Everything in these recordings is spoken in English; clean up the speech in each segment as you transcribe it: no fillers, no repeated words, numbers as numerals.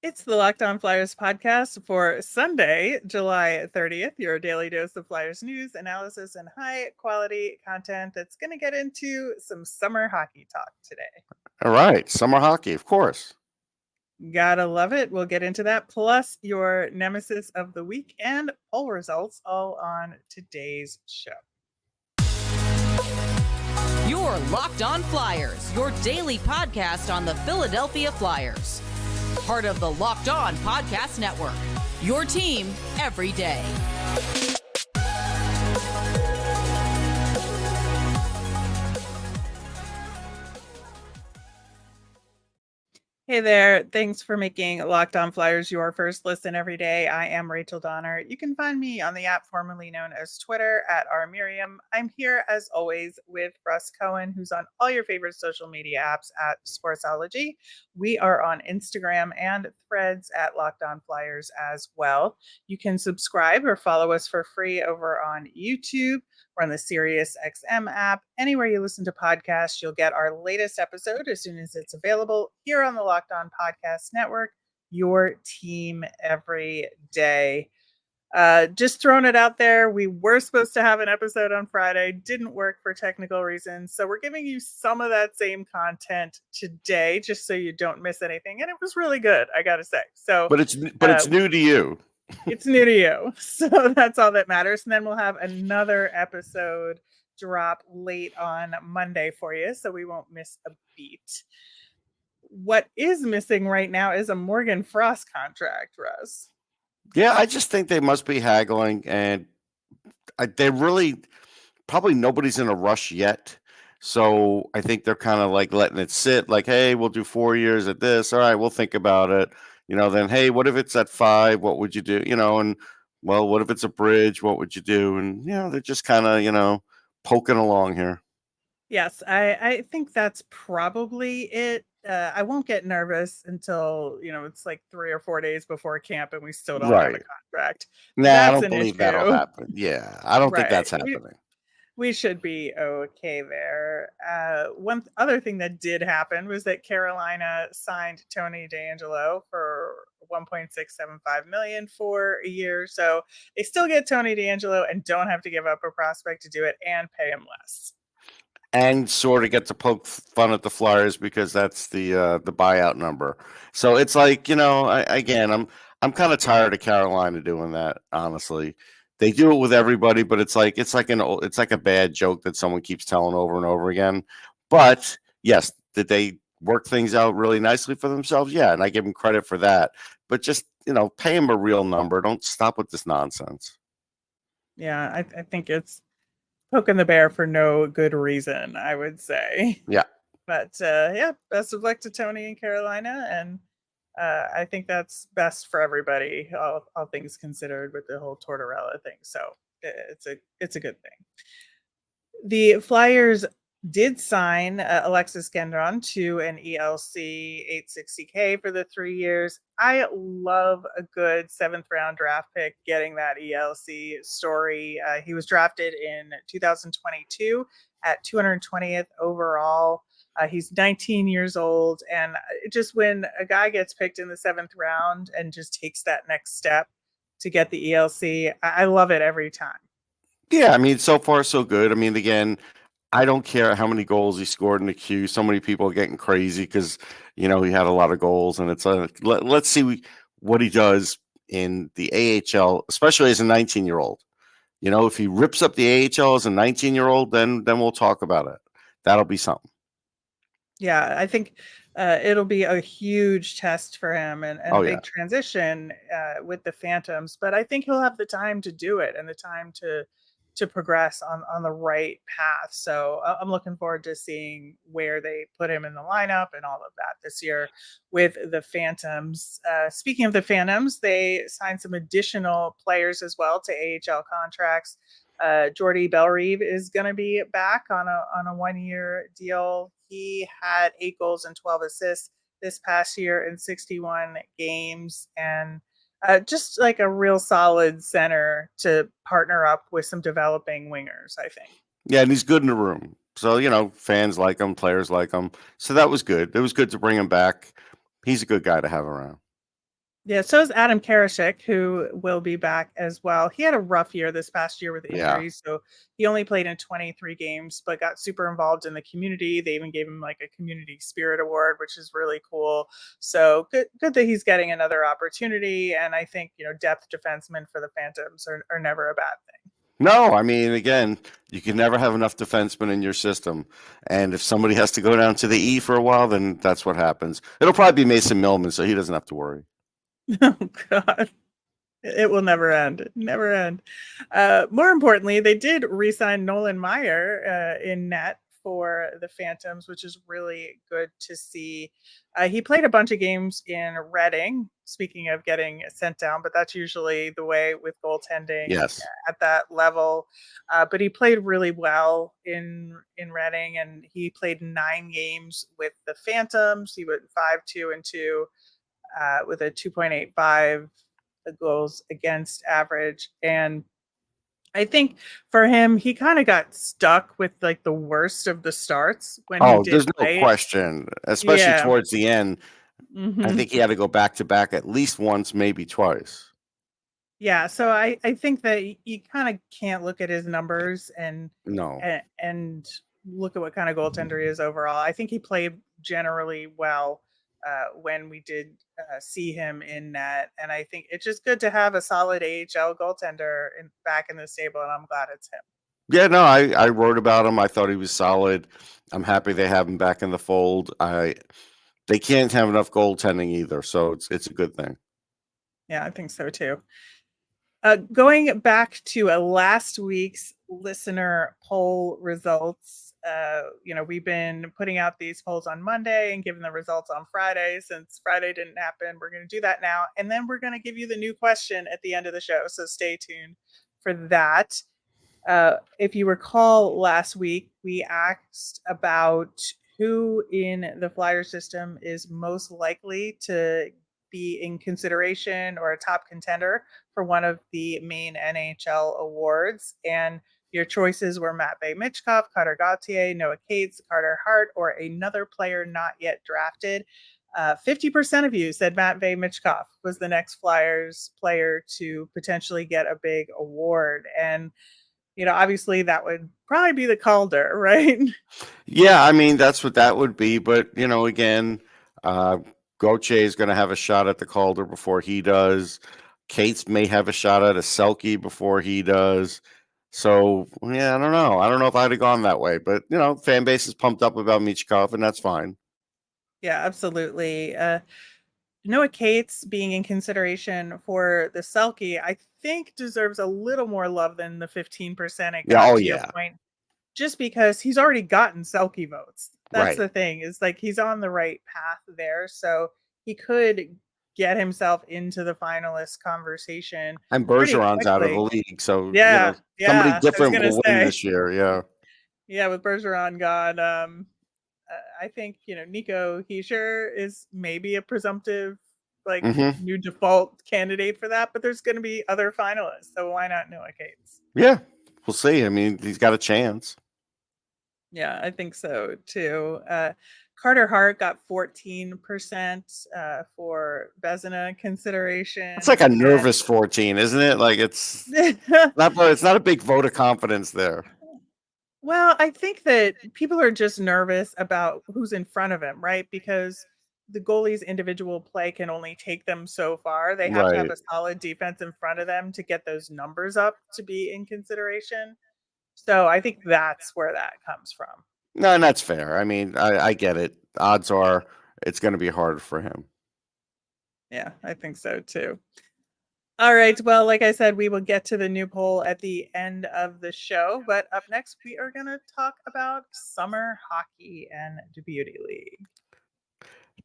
It's the Locked On Flyers podcast for Sunday, July 30th, your daily dose of Flyers news, analysis, and high quality content that's going to get into some summer hockey talk today. All right, summer hockey, of course. Gotta love it. We'll get into that, plus your Nemesis of the week and poll results all on today's show. Your Locked On Flyers, your daily podcast on the Philadelphia Flyers. Part of the Locked On Podcast Network, your team every day. Hey there. Thanks for making Locked On Flyers your first listen every day. I am Rachel Donner. You can find me on the app formerly known as Twitter at rmiriam. I'm here as always with Russ Cohen, who's on all your favorite social media apps at Sportsology. We are on Instagram and Threads at Locked On Flyers as well. You can subscribe or follow us for free over on YouTube. We're on the SiriusXM app. Anywhere you listen to podcasts, you'll get our latest episode as soon as it's available here on the Locked On Podcast Network, your team every day. Just throwing it out there. We were supposed to have an episode on Friday, didn't work for technical reasons. So we're giving you some of that same content today, just so you don't miss anything. And it was really good, I got to say. So, but it's new to you. It's new to you. So that's all that matters. And then we'll have another episode drop late on Monday for you, so we won't miss a beat. What is missing right now is a Morgan Frost contract, Russ. Yeah, I just think they must be haggling, and they really probably nobody's in a rush yet. So I think they're kind of like letting it sit, like, hey, we'll do 4 years at this. All right, we'll think about it. Then, hey, what if it's at 5? What would you do? And, well, what if it's a bridge? What would you do? And, they're just kind of, poking along here. Yes, I think that's probably it. I won't get nervous until, it's like 3 or 4 days before camp and we still don't have a contract. Nah, I don't believe that'll happen. Yeah, I don't think that's happening. We should be okay there. One other thing that did happen was that Carolina signed Tony DeAngelo for $1.675 million for a year. So they still get Tony DeAngelo and don't have to give up a prospect to do it and pay him less. And sort of get to poke fun at the Flyers because that's the buyout number. So it's like, I'm kind of tired of Carolina doing that, honestly. They do it with everybody, but it's like a bad joke that someone keeps telling over and over again. But yes, did they work things out really nicely for themselves? Yeah, and I give them credit for that. But just pay them a real number. Don't stop with this nonsense. Yeah, I think it's poking the bear for no good reason, I would say. Yeah. But best of luck to Tony in Carolina, and I think that's best for everybody, all things considered, with the whole Tortorella thing. So it's a good thing. The Flyers did sign Alexis Gendron to an ELC 860K for the 3 years. I love a good 7th round draft pick getting that ELC story. He was drafted in 2022 at 220th overall. He's 19 years old, and just when a guy gets picked in the 7th round and just takes that next step to get the ELC, I love it every time. Yeah, I mean, so far so good. I mean, again, I don't care how many goals he scored in the queue. So many people are getting crazy because, he had a lot of goals, and it's let's see what he does in the AHL, especially as a 19-year-old. If he rips up the AHL as a 19-year-old, then we'll talk about it. That'll be something. Yeah, I think it'll be a huge test for him and a big transition with the Phantoms. But I think he'll have the time to do it and the time to progress on the right path. So I'm looking forward to seeing where they put him in the lineup and all of that this year with the Phantoms. Speaking of the Phantoms, they signed some additional players as well to AHL contracts. Jordy Bellerive is going to be back on a 1-year deal. He had 8 goals and 12 assists this past year in 61 games, and just like a real solid center to partner up with some developing wingers, I think. Yeah, and he's good in the room. So, fans like him, players like him. So that was good. It was good to bring him back. He's a good guy to have around. Yeah, so is Adam Karashik, who will be back as well. He had a rough year this past year with Yeah. injuries, so he only played in 23 games, but got super involved in the community. They even gave him like a community spirit award, which is really cool. So good that he's getting another opportunity. And I think, depth defensemen for the Phantoms are never a bad thing. No, I mean, again, you can never have enough defensemen in your system. And if somebody has to go down to the E for a while, then that's what happens. It'll probably be Mason Millman, so he doesn't have to worry. Oh, God. It will never end. Never end. More importantly, they did re-sign Nolan Maier in net for the Phantoms, which is really good to see. He played a bunch of games in Reading, speaking of getting sent down, but that's usually the way with goaltending Yes. at that level. But he played really well in Reading, and he played 9 games with the Phantoms. He went 5-2-2 with a 2.85 goals against average. And I think for him, he kind of got stuck with like the worst of the starts when he did There's no play. question, especially Yeah. towards the end. I Mhm. think he had to go back to back at least once, maybe twice. Yeah, so I think that you kind of can't look at his numbers and No. and look at what kind of goaltender he is overall. I think he played generally well when we did see him in net, and I think it's just good to have a solid AHL goaltender back in the stable, and I'm glad it's him. Yeah, no, I wrote about him. I thought he was solid. I'm happy they have him back in the fold. They can't have enough goaltending either, so it's a good thing. Yeah, I think so too. Going back to last week's listener poll results, we've been putting out these polls on Monday and giving the results on Friday. Since Friday didn't happen, we're going to do that now. And then we're going to give you the new question at the end of the show. So stay tuned for that. If you recall last week, we asked about who in the Flyer system is most likely to be in consideration or a top contender for one of the main NHL awards. And your choices were Matvei Michkov, Cutter Gauthier, Noah Cates, Carter Hart, or another player not yet drafted. 50% of you said Matvei Michkov was the next Flyers player to potentially get a big award. And obviously that would probably be the Calder, right? Yeah, I mean that's what that would be, but again, Gauthier is going to have a shot at the Calder before he does. Cates may have a shot at a Selke before he does. So yeah, I don't know. I don't know if I'd have gone that way, but fan base is pumped up about Michkov, and that's fine. Yeah, absolutely. Noah Cates being in consideration for the Selke, I think deserves a little more love than the 15% it got, to your point, just because he's already gotten Selke votes. That's Right. the thing, is like he's on the right path there. So he could get himself into the finalist conversation. And pretty Bergeron's out of the quickly. league, so Yeah, somebody I was different gonna will win say. this year. Yeah. Yeah, with Bergeron gone, I think Nico Hischier is maybe a presumptive new default candidate for that, but there's going to be other finalists, so why not Noah Cates? Yeah, we'll see. I mean, he's got a chance. Yeah, I think so too. Carter Hart got 14% for Vezina consideration. It's like a nervous 14, isn't it? Like it's not a big vote of confidence there. Well, I think that people are just nervous about who's in front of him, right? Because the goalie's individual play can only take them so far. They have to have a solid defense in front of them to get those numbers up to be in consideration. So I think that's where that comes from. No, and that's fair. I mean, I get it. Odds are it's going to be hard for him. Yeah, I think so too. All right. Well, like I said, we will get to the new poll at the end of the show. But up next, we are going to talk about summer hockey and the Beauty League.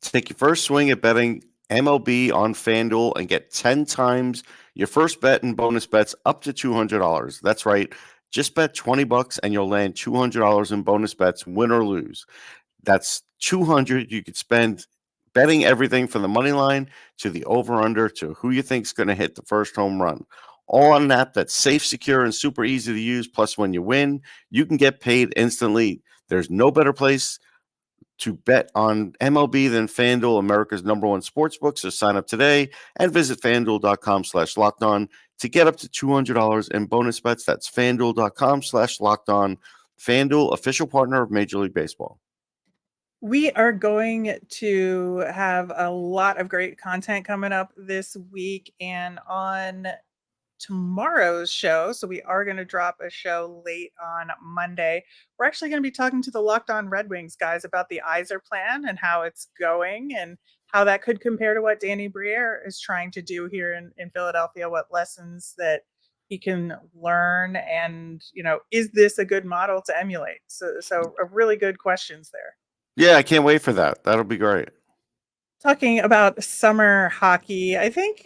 Take your first swing at betting MLB on FanDuel and get 10 times your first bet and bonus bets up to $200. That's right. Just bet $20 and you'll land $200 in bonus bets, win or lose. That's $200 you could spend betting everything from the money line to the over-under to who you think is going to hit the first home run. All on an app that's safe, secure, and super easy to use. Plus, when you win, you can get paid instantly. There's no better place to bet on MLB than FanDuel, America's #1 sportsbook. So sign up today and visit FanDuel.com/lockedon to get up to $200 in bonus bets. That's FanDuel.com/lockedon. FanDuel, official partner of Major League Baseball. We are going to have a lot of great content coming up this week and on tomorrow's show. So we are going to drop a show late on Monday. We're actually going to be talking to the Locked On Red Wings guys about the Yzer plan and how it's going and how that could compare to what Danny Briere is trying to do here in Philadelphia, what lessons that he can learn. And, is this a good model to emulate? So really good questions there. Yeah, I can't wait for that. That'll be great. Talking about summer hockey, I think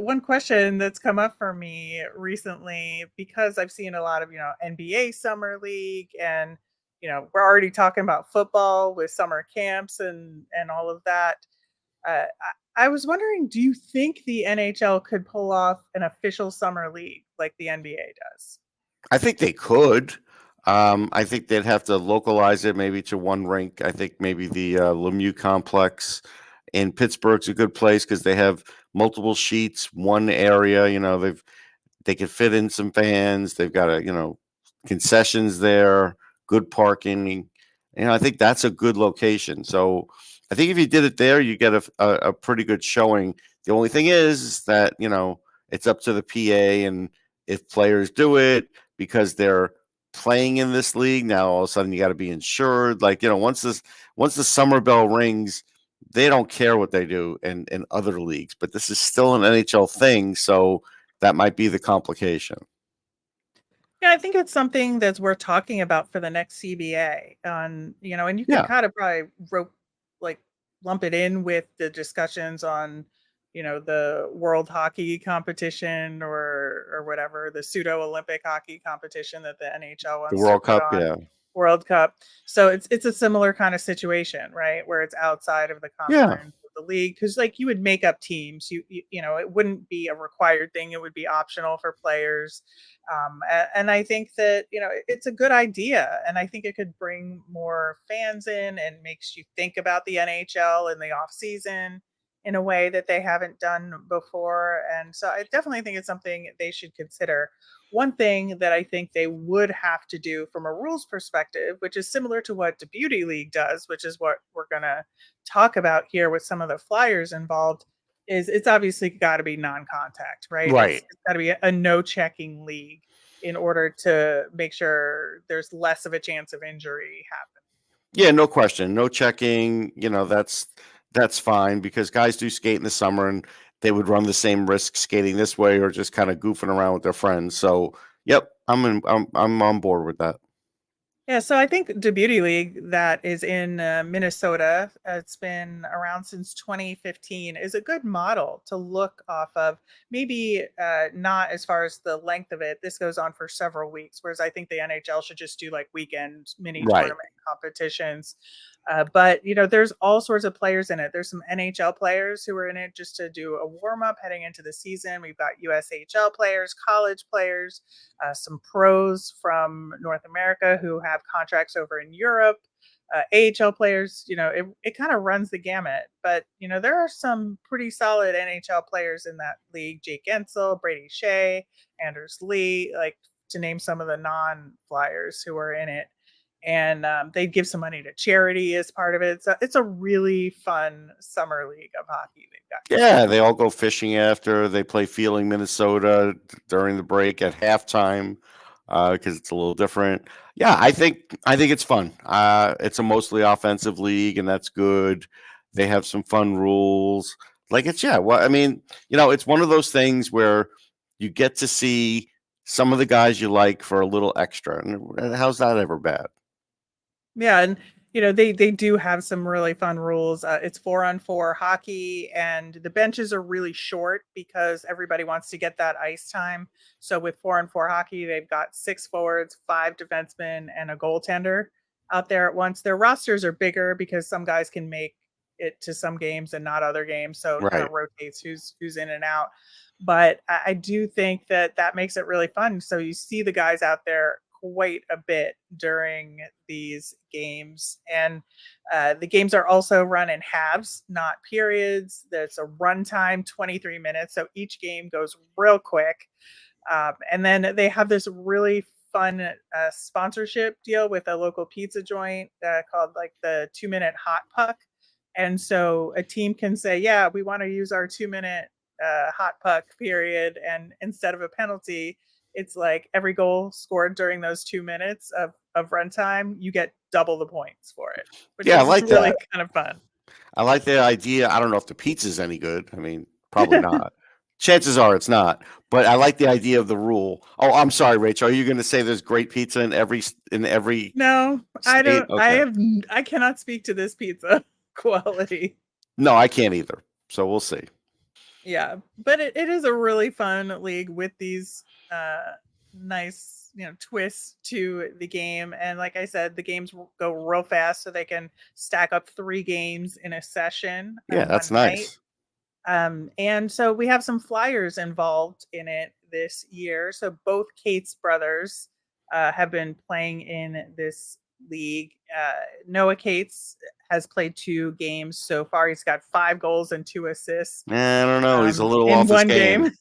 one question that's come up for me recently, because I've seen a lot of, NBA Summer League and, we're already talking about football with summer camps and all of that. I was wondering, do you think the NHL could pull off an official summer league like the NBA does? I think they could. I think they'd have to localize it maybe to one rink. I think maybe the Lemieux complex in Pittsburgh's a good place because they have multiple sheets, one area. They could fit in some fans. They've got concessions there, good parking. I think that's a good location. So I think if you did it there, you get a pretty good showing. The only thing is that it's up to the PA, and if players do it because they're playing in this league, now all of a sudden you got to be insured. Once the summer bell rings, they don't care what they do in other leagues, but this is still an NHL thing, so that might be the complication. Yeah, I think it's something that's worth talking about for the next CBA. And you can kind of probably lump it in with the discussions on, the World Hockey Competition or whatever, the pseudo Olympic hockey competition that the NHL wants The World to put Cup, on. yeah. World Cup. So it's a similar kind of situation, right? Where it's outside of the conference of the league. Because you would make up teams. You it wouldn't be a required thing. It would be optional for players. And I think that, it's a good idea. And I think it could bring more fans in and makes you think about the NHL in the off season in a way that they haven't done before. And so I definitely think it's something they should consider. One thing that I think they would have to do from a rules perspective, which is similar to what the Beauty League does, which is what we're going to talk about here with some of the Flyers involved, is it's obviously got to be non-contact, right? Right. It's got to be a no-checking league in order to make sure there's less of a chance of injury happening. Yeah, no question. No checking, that's fine because guys do skate in the summer and they would run the same risk skating this way or just kind of goofing around with their friends. So, yep, I'm on board with that. Yeah, so I think the Beauty League that is in Minnesota, it's been around since 2015, is a good model to look off of. Maybe not as far as the length of it. This goes on for several weeks, whereas I think the NHL should just do weekend mini tournament competitions. But there's all sorts of players in it. There's some NHL players who are in it just to do a warm up heading into the season. We've got USHL players, college players, some pros from North America who have contracts over in Europe, AHL players. It kind of runs the gamut. But there are some pretty solid NHL players in that league: Jake Gensel, Brady Shea, Anders Lee, to name some of the non-Flyers who are in it. And they'd give some money to charity as part of it. So it's a really fun summer league of hockey they've got. Yeah, they all go fishing after. They play Feeling, Minnesota during the break at halftime because it's a little different. Yeah, I think it's fun. It's a mostly offensive league, and that's good. They have some fun rules. It's one of those things where you get to see some of the guys you like for a little extra. And how's that ever bad? Yeah, and they do have some really fun rules. It's 4-on-4 hockey, and the benches are really short because everybody wants to get that ice time. So with 4-on-4 hockey, they've got 6 forwards, 5 defensemen, and a goaltender out there at once. Their rosters are bigger because some guys can make it to some games and not other games, so it kind of rotates who's in and out. But I do think that makes it really fun. So you see the guys out there quite a bit during these games. And the games are also run in halves, not periods. There's a runtime, 23 minutes. So each game goes real quick. And then they have this really fun sponsorship deal with a local pizza joint called like the 2-minute hot puck. And so a team can say, yeah, we want to use our 2-minute hot puck period. And instead of a penalty, it's like every goal scored during those 2 minutes of runtime, you get double the points for it, which Yeah, I is like really that. kind of fun. I like the idea. I don't know if the pizza's any good. I mean, probably not. Chances are it's not. But I like the idea of the rule. Oh, I'm sorry, Rachel. Are you going to say there's great pizza in every No, I state? don't. Okay. I cannot speak to this pizza quality. No, I can't either. So we'll see. Yeah, but it is a really fun league with these nice, twists to the game. And like I said, the games go real fast, so they can stack up 3 games in a session Yeah, one that's night. nice. And so we have some Flyers involved in it this year. So both Cates brothers have been playing in this league. Noah Cates has played 2 games so far. He's got 5 goals and 2 assists I don't know. He's a little in off his one game. game.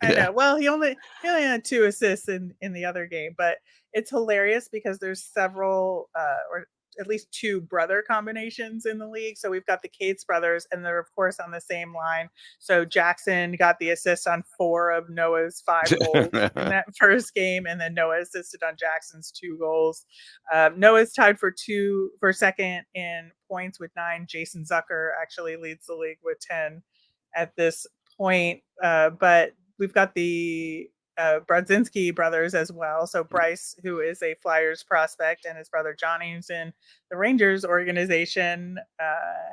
I Yeah. know. Well, he only had 2 assists in the other game, but it's hilarious because there's several or at least 2 brother combinations in the league. So we've got the Cates brothers, and they're of course on the same line. So Jackson got the assist on 4 of Noah's 5 goals in that first game, and then Noah assisted on Jackson's 2 goals. Noah's tied for second in points with 9. Jason Zucker actually leads the league with 10 at this point. But we've got the Brodzinski brothers as well. So Bryce, who is a Flyers prospect, and his brother Johnny, who's in the Rangers organization,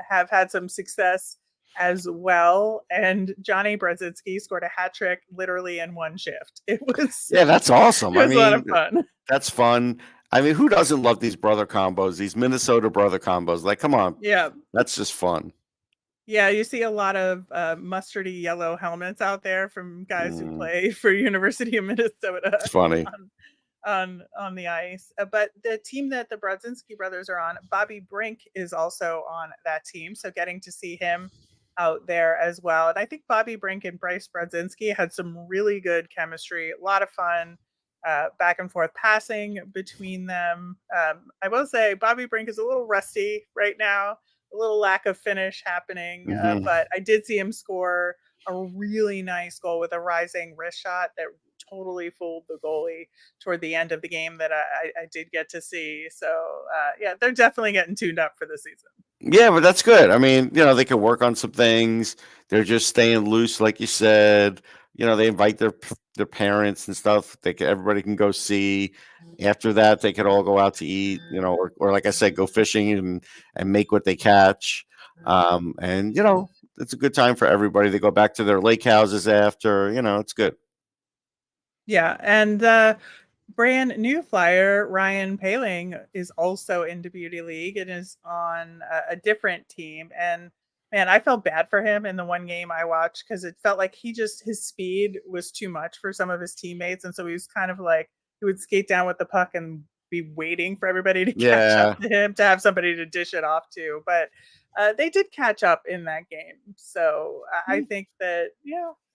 have had some success as well. And Johnny Brodzinski scored a hat trick literally in one shift. It was Yeah, that's awesome. it was a lot of fun. That's fun. I mean, who doesn't love these brother combos, these Minnesota brother combos? Like, come on. Yeah. That's just fun. Yeah, you see a lot of mustardy yellow helmets out there from guys who Mm, play for University of Minnesota it's funny. on the ice. But the team that the Brodzinski brothers are on, Bobby Brink is also on that team. So getting to see him out there as well. And I think Bobby Brink and Bryce Brodzinski had some really good chemistry, a lot of fun back and forth passing between them. I will say Bobby Brink is a little rusty right now, a little lack of finish happening, Mhm. but I did see him score a really nice goal with a rising wrist shot that totally fooled the goalie toward the end of the game that I did get to see. So yeah, they're definitely getting tuned up for the season. Yeah, but that's good. I mean, they can work on some things. They're just staying loose, like you said. They invite their parents and stuff. Everybody can go see. After that, they could all go out to eat. Or like I said, go fishing and make what they catch. And it's a good time for everybody. They go back to their lake houses after. It's good. Yeah, and brand new Flyer Ryan Paling is also in the Beauty League and is on a different team. And man, I felt bad for him in the one game I watched because it felt like his speed was too much for some of his teammates, and so he was kind of like he would skate down with the puck and be waiting for everybody to catch Yeah. up to him to have somebody to dish it off to. But they did catch up in that game, so I think that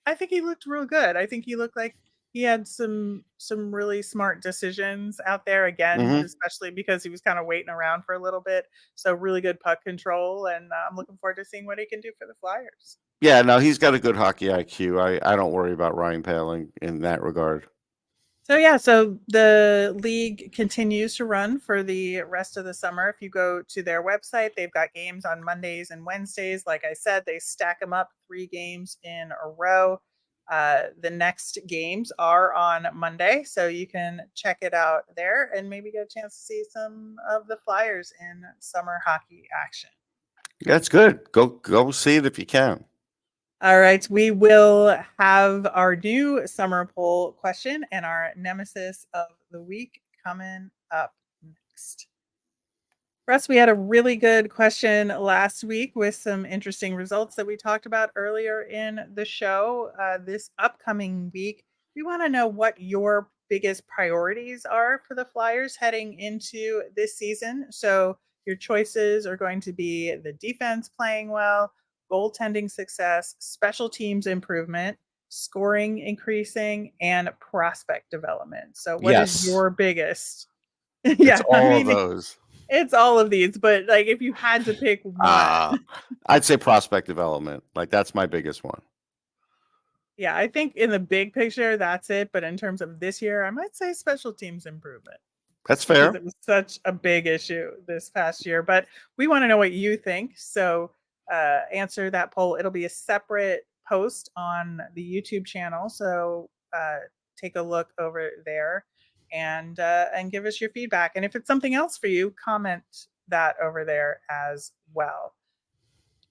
I think he looked real good. I think he looked like he had some really smart decisions out there again, Hmm. especially because he was kind of waiting around for a little bit. So really good puck control, and I'm looking forward to seeing what he can do for the Flyers. Yeah, no, he's got a good hockey IQ. I don't worry about Ryan Paling in that regard. So yeah, so the league continues to run for the rest of the summer. If you go to their website, they've got games on Mondays and Wednesdays. Like I said, they stack them up 3 games in a row. The next games are on Monday, so you can check it out there and maybe get a chance to see some of the Flyers in summer hockey action. That's good. Go see it if you can. All right, we will have our new summer poll question and our Nemesis of the week coming up next. Russ, we had a really good question last week with some interesting results that we talked about earlier in the show. This upcoming week, we want to know what your biggest priorities are for the Flyers heading into this season. So your choices are going to be the defense playing well, goaltending success, special teams improvement, scoring increasing, and prospect development. So what is Yes. your biggest? It's Yeah, I all of mean, those. it's all of these, but like if you had to pick one, I'd say prospect development. Like that's my biggest one. yeah, I think in the big picture, that's it. But in terms of this year, I might say special teams improvement That's because fair. it was such a big issue this past year. But we want to know what you think. So answer that poll. It'll be a separate post on the YouTube channel. So take a look over there and give us your feedback. And if it's something else for you, comment that over there as well.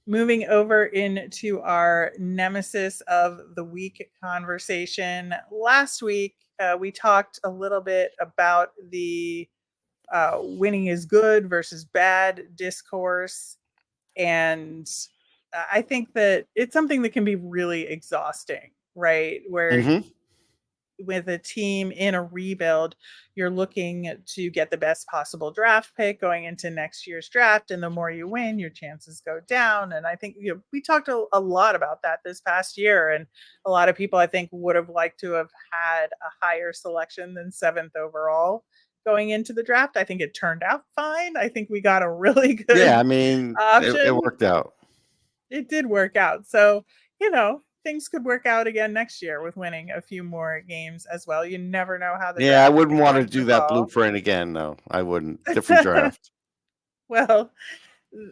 Moving over into our Nemesis of the Week conversation. Last week, we talked a little bit about the winning is good versus bad discourse. And I think that it's something that can be really exhausting, right? Where Mm-hmm. with a team in a rebuild, you're looking to get the best possible draft pick going into next year's draft. And the more you win, your chances go down. And I think we talked a lot about that this past year. And a lot of people, I think, would have liked to have had a higher selection than 7th overall going into the draft. I think it turned out fine. I think we got a really good Yeah, I mean, it option. worked out. It did work out. So, things could work out again next year with winning a few more games as well. You never know how the Yeah, I draft wouldn't is want to going do to that fall. blueprint again. No, I wouldn't. Different draft. Well,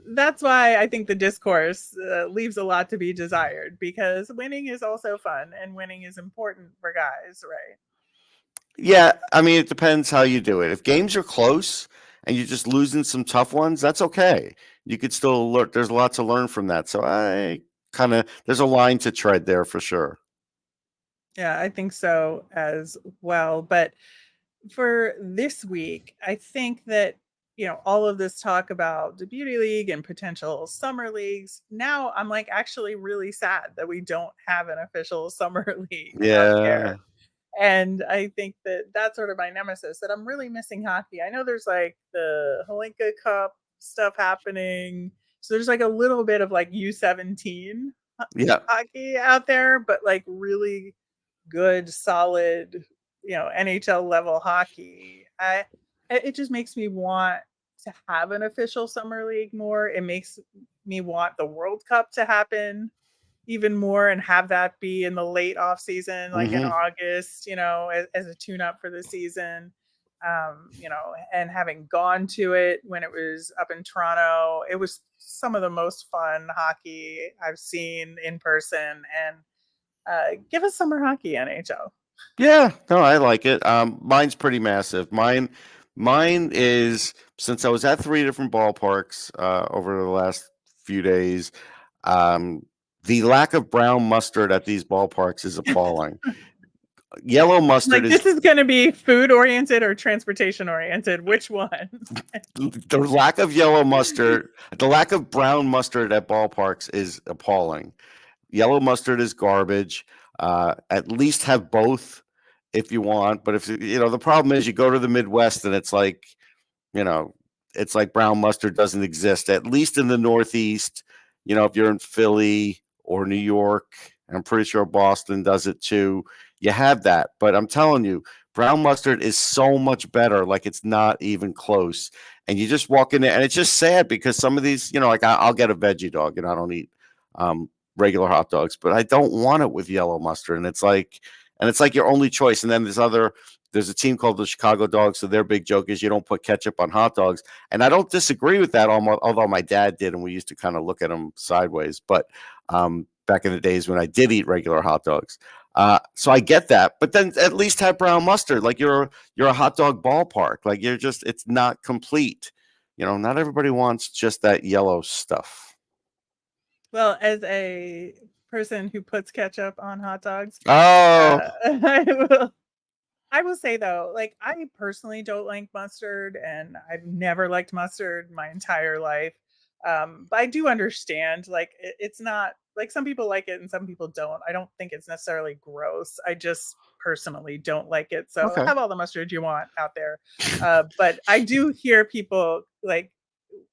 that's why I think the discourse leaves a lot to be desired because winning is also fun and winning is important for guys, right? Yeah, I mean, it depends how you do it. If games are close and you're just losing some tough ones, that's okay. You could still learn. There's a lot to learn from that. So there's a line to tread there for sure. Yeah, I think so as well. But for this week, I think that, all of this talk about the beauty league and potential summer leagues. Now I'm like actually really sad that we don't have an official summer league out Yeah. there. And I think that that's sort of my nemesis that I'm really missing hockey. I know there's like the Holinka Cup stuff happening. So there's like a little bit of like U17 Yeah. hockey out there, but like really good, solid, NHL level hockey. It just makes me want to have an official summer league more. It makes me want the World Cup to happen even more and have that be in the late off season, like in Hmm. August, as a tune up for the season. And having gone to it when it was up in Toronto, it was some of the most fun hockey I've seen in person. And give us summer hockey, NHL. Yeah. No, I like it. Mine's pretty massive. Mine is, since I was at 3 different ballparks over the last few days. The lack of brown mustard at these ballparks is appalling. Yellow mustard Like, is this is going to be food oriented or transportation oriented. Which one? the lack of yellow mustard, the lack of brown mustard at ballparks is appalling. Yellow mustard is garbage. At least have both if you want. But if the problem is you go to the Midwest and it's like, it's like brown mustard doesn't exist. At least in the Northeast, if you're in Philly or New York, I'm pretty sure Boston does it too. You have that. But I'm telling you, brown mustard is so much better. Like it's not even close. And you just walk in there and it's just sad because some of these, like I'll get a veggie dog and I don't eat regular hot dogs, but I don't want it with yellow mustard. And it's like your only choice. And then there's a team called the Chicago Dogs. So their big joke is you don't put ketchup on hot dogs. And I don't disagree with that, although my dad did. And we used to kind of look at them sideways. But back in the days when I did eat regular hot dogs. So I get that. But then at least have brown mustard. Like you're a hot dog ballpark. Like it's not complete. Not everybody wants just that yellow stuff. Well, as a person who puts ketchup on hot dogs, Oh, I will say though, like I personally don't like mustard, and I've never liked mustard my entire life. But I do understand, like, it's not like some people like it and some people don't. I don't think it's necessarily gross. I just personally don't like it. So Okay. have all the mustard you want out there. But I do hear people like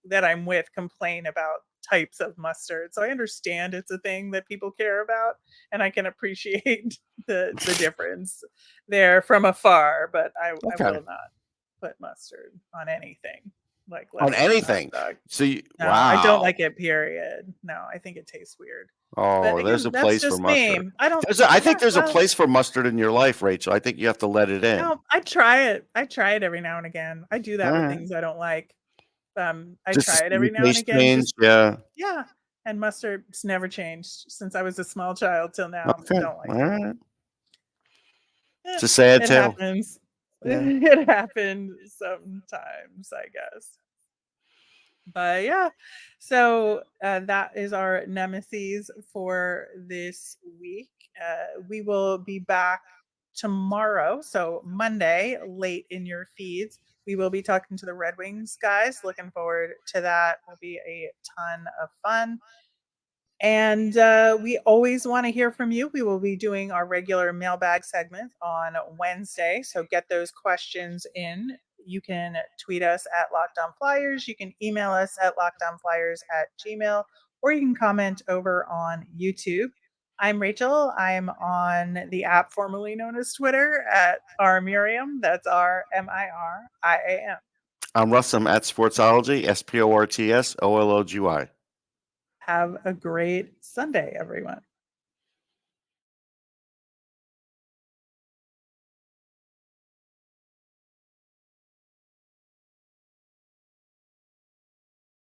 that I'm with complain about types of mustard. So I understand it's a thing that people care about, and I can appreciate the difference there from afar. But I Okay. will not put mustard on anything, like On let alone a hot anything. dog. So No, I don't wow. like it. Period. No, I think it tastes weird. But Oh, there's again, a that's place for just me. mustard. I don't. I Yeah. think there's a Well, place for mustard in your life, Rachel. I think you have to let it in. no, I try it. I try it every now and again. I do that All with right. things I don't like. I Just try a it every slight now and taste again. change. Just Yeah. yeah. And mustard's never changed since I was a small child till now. Okay. Don't like All it. right. Eh, It's a sad it tale. happens. Yeah. It happened sometimes, I guess. But yeah, so that is our nemesis for this week. We will be back tomorrow, so Monday, late in your feeds. We will be talking to the Red Wings guys. Looking forward to that. Will be a ton of fun. And we always want to hear from you. We will be doing our regular mailbag segment on Wednesday. So get those questions in. You can tweet us at Locked On Flyers. You can email us at lockedonflyers@gmail, or you can comment over on YouTube. I'm Rachel. I'm on the app formerly known as Twitter at rmiriam. That's RMIRIAM. I'm Russ. I'm at Sportsology, SPORTSOLOGY. Have a great Sunday, everyone.